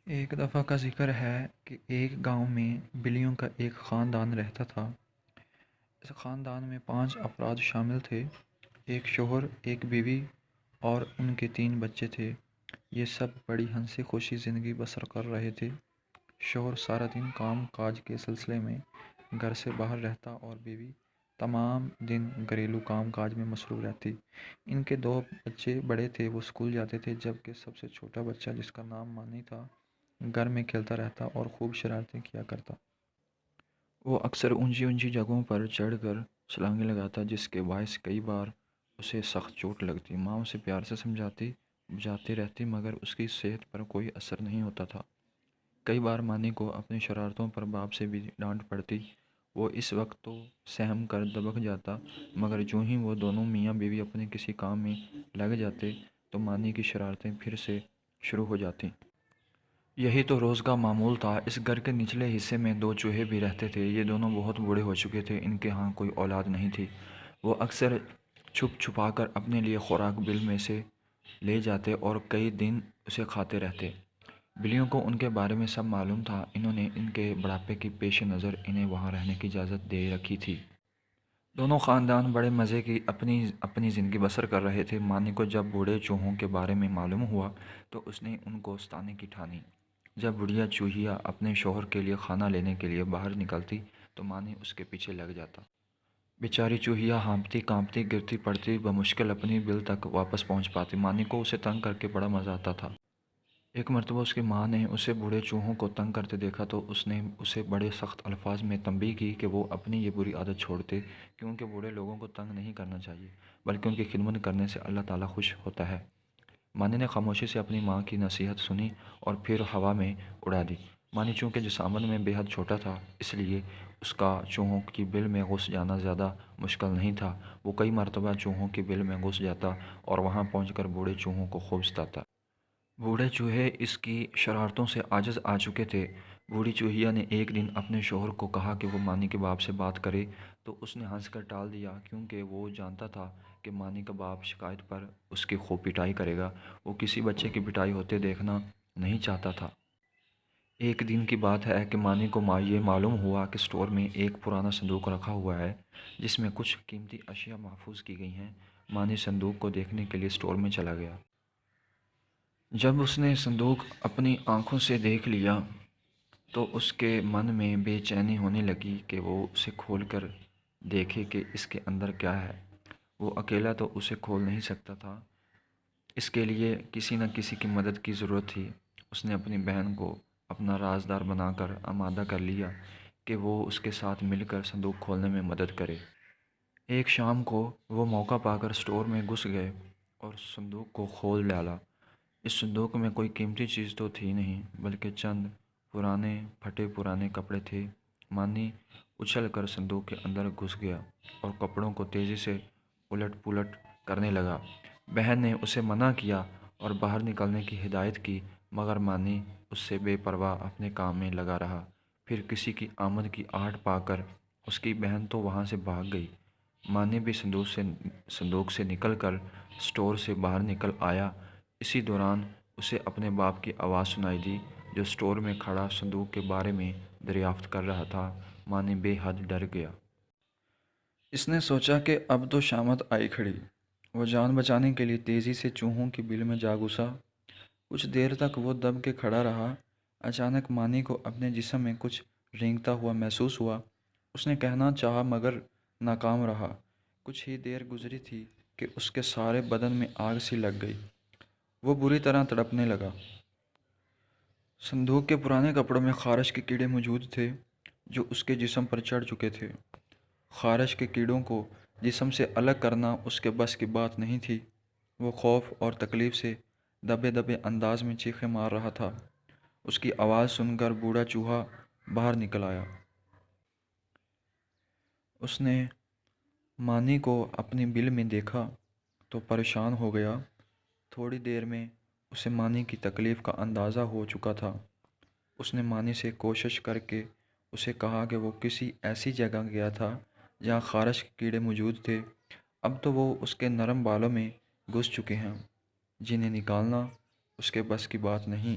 ایک دفعہ کا ذکر ہے کہ ایک گاؤں میں بلیوں کا ایک خاندان رہتا تھا۔ اس خاندان میں 5 افراد شامل تھے، ایک شوہر، ایک بیوی اور ان کے 3 بچے تھے۔ یہ سب بڑی ہنسی خوشی زندگی بسر کر رہے تھے۔ شوہر سارا دن کام کاج کے سلسلے میں گھر سے باہر رہتا اور بیوی تمام دن گھریلو کام کاج میں مصروف رہتی۔ ان کے 2 بچے بڑے تھے، وہ اسکول جاتے تھے، جبکہ سب سے چھوٹا بچہ، جس کا نام مانی تھا، گھر میں کھیلتا رہتا اور خوب شرارتیں کیا کرتا۔ وہ اکثر اونچی اونچی جگہوں پر چڑھ کر چھلانگیں لگاتا، جس کے باعث کئی بار اسے سخت چوٹ لگتی۔ ماں اسے پیار سے سمجھاتی بجھاتی رہتی، مگر اس کی صحت پر کوئی اثر نہیں ہوتا تھا۔ کئی بار مانی کو اپنی شرارتوں پر باپ سے بھی ڈانٹ پڑتی۔ وہ اس وقت تو سہم کر دبک جاتا، مگر جوں ہی وہ دونوں میاں بیوی اپنے کسی کام میں لگ جاتے تو مانی کی شرارتیں پھر سے شروع ہو جاتیں۔ یہی تو روز کا معمول تھا۔ اس گھر کے نچلے حصے میں 2 چوہے بھی رہتے تھے۔ یہ دونوں بہت بوڑھے ہو چکے تھے، ان کے ہاں کوئی اولاد نہیں تھی۔ وہ اکثر چھپ چھپا کر اپنے لیے خوراک بل میں سے لے جاتے اور کئی دن اسے کھاتے رہتے۔ بلیوں کو ان کے بارے میں سب معلوم تھا۔ انہوں نے ان کے بڑھاپے کے پیش نظر انہیں وہاں رہنے کی اجازت دے رکھی تھی۔ دونوں خاندان بڑے مزے کی اپنی زندگی بسر کر رہے تھے۔ مانی کو جب بوڑھے چوہوں کے بارے میں معلوم ہوا تو اس نے ان کو ستانے کی ٹھانی۔ جب بڑھیا چوہیا اپنے شوہر کے لیے کھانا لینے کے لیے باہر نکلتی تو مانی اس کے پیچھے لگ جاتا۔ بیچاری چوہیا ہانپتی کانپتی گرتی پڑتی بمشکل اپنی بل تک واپس پہنچ پاتی۔ مانی کو اسے تنگ کر کے بڑا مزہ آتا تھا۔ ایک مرتبہ اس کی ماں نے اسے بوڑھے چوہوں کو تنگ کرتے دیکھا تو اس نے اسے بڑے سخت الفاظ میں تنبیہ کی کہ وہ اپنی یہ بری عادت چھوڑ دے، کیونکہ بوڑھے لوگوں کو تنگ نہیں کرنا چاہیے، بلکہ ان کی خدمت کرنے سے اللہ تعالیٰ خوش ہوتا ہے۔ مانی نے خاموشی سے اپنی ماں کی نصیحت سنی اور پھر ہوا میں اڑا دی۔ مانی چونکہ جسامت میں بے حد چھوٹا تھا، اس لیے اس کا چوہوں کی بل میں گھس جانا زیادہ مشکل نہیں تھا۔ وہ کئی مرتبہ چوہوں کی بل میں گھس جاتا اور وہاں پہنچ کر بوڑھے چوہوں کو خوب ستاتا۔ بوڑھے چوہے اس کی شرارتوں سے عاجز آ چکے تھے۔ بوڑھی چوہیا نے ایک دن اپنے شوہر کو کہا کہ وہ مانی کے باپ سے بات کرے، تو اس نے ہنس کر ٹال دیا، کیونکہ وہ جانتا تھا کہ مانی کا باپ شکایت پر اس کی خوب پٹائی کرے گا۔ وہ کسی بچے کی پٹائی ہوتے دیکھنا نہیں چاہتا تھا۔ ایک دن کی بات ہے کہ مانی کو یہ معلوم ہوا کہ اسٹور میں ایک پرانا صندوق رکھا ہوا ہے، جس میں کچھ قیمتی اشیاء محفوظ کی گئی ہیں۔ مانی صندوق کو دیکھنے کے لیے اسٹور میں چلا گیا۔ جب اس نے صندوق اپنی آنکھوں سے دیکھ لیا تو اس کے من میں بے چینی ہونے لگی کہ وہ اسے کھول کر دیکھے کہ اس کے اندر کیا ہے۔ وہ اکیلا تو اسے کھول نہیں سکتا تھا، اس کے لیے کسی نہ کسی کی مدد کی ضرورت تھی۔ اس نے اپنی بہن کو اپنا رازدار بنا کر آمادہ کر لیا کہ وہ اس کے ساتھ مل کر صندوق کھولنے میں مدد کرے۔ ایک شام کو وہ موقع پا کر اسٹور میں گھس گئے اور صندوق کو کھول ڈالا۔ اس صندوق میں کوئی قیمتی چیز تو تھی نہیں، بلکہ چند پرانے پھٹے پرانے کپڑے تھے۔ مانی اچھل کر صندوق کے اندر گھس گیا اور کپڑوں کو تیزی سے الٹ پلٹ کرنے لگا۔ بہن نے اسے منع کیا اور باہر نکلنے کی ہدایت کی، مگر مانی اس سے بے پرواہ اپنے کام میں لگا رہا۔ پھر کسی کی آمد کی آہٹ پا کر اس کی بہن تو وہاں سے بھاگ گئی۔ مانی بھی صندوق سے نکل کر اسٹور سے باہر نکل آیا۔ اسی دوران اسے اپنے باپ کی آواز سنائی دی، جو اسٹور میں کھڑا صندوق کے بارے میں دریافت کر رہا تھا۔ مانی بے حد ڈر گیا۔ اس نے سوچا کہ اب تو شامت آئی کھڑی۔ وہ جان بچانے کے لیے تیزی سے چوہوں کی بل میں جا گھسا۔ کچھ دیر تک وہ دب کے کھڑا رہا۔ اچانک مانی کو اپنے جسم میں کچھ رینگتا ہوا محسوس ہوا۔ اس نے کہنا چاہا مگر ناکام رہا۔ کچھ ہی دیر گزری تھی کہ اس کے سارے بدن میں آگ سی لگ گئی۔ وہ بری طرح تڑپنے لگا۔ صندوق کے پرانے کپڑوں میں خارش کے کیڑے موجود تھے، جو اس کے جسم پر چڑھ چکے تھے۔ خارش کے کیڑوں کو جسم سے الگ کرنا اس کے بس کی بات نہیں تھی۔ وہ خوف اور تکلیف سے دبے دبے انداز میں چیخیں مار رہا تھا۔ اس کی آواز سن کر بوڑھا چوہا باہر نکل آیا۔ اس نے مانی کو اپنی بل میں دیکھا تو پریشان ہو گیا۔ تھوڑی دیر میں اسے مانی کی تکلیف کا اندازہ ہو چکا تھا۔ اس نے مانی سے کوشش کر کے اسے کہا کہ وہ کسی ایسی جگہ گیا تھا جہاں خارش کے کیڑے موجود تھے۔ اب تو وہ اس کے نرم بالوں میں گھس چکے ہیں، جنہیں نکالنا اس کے بس کی بات نہیں۔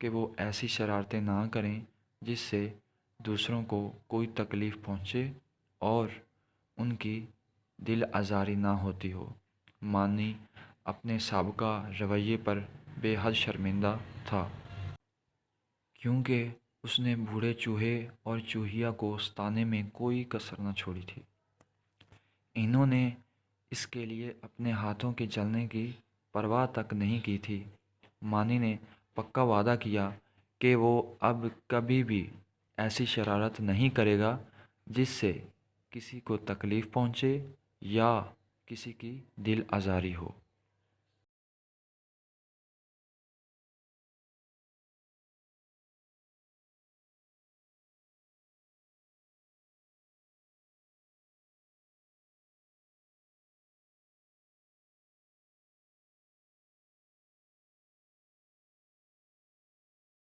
کہ وہ ایسی شرارتیں نہ کریں جس سے دوسروں کو کوئی تکلیف پہنچے اور ان کی دل آزاری نہ ہوتی ہو۔ مانی اپنے سابقہ رویے پر بے حد شرمندہ تھا، کیونکہ اس نے بوڑھے چوہے اور چوہیا کو ستانے میں کوئی کسر نہ چھوڑی تھی۔ انہوں نے اس کے لیے اپنے ہاتھوں کے جلنے کی پرواہ تک نہیں کی تھی۔ مانی نے پکا وعدہ کیا کہ وہ اب کبھی بھی ایسی شرارت نہیں کرے گا جس سے کسی کو تکلیف پہنچے یا کسی کی دل آزاری ہو۔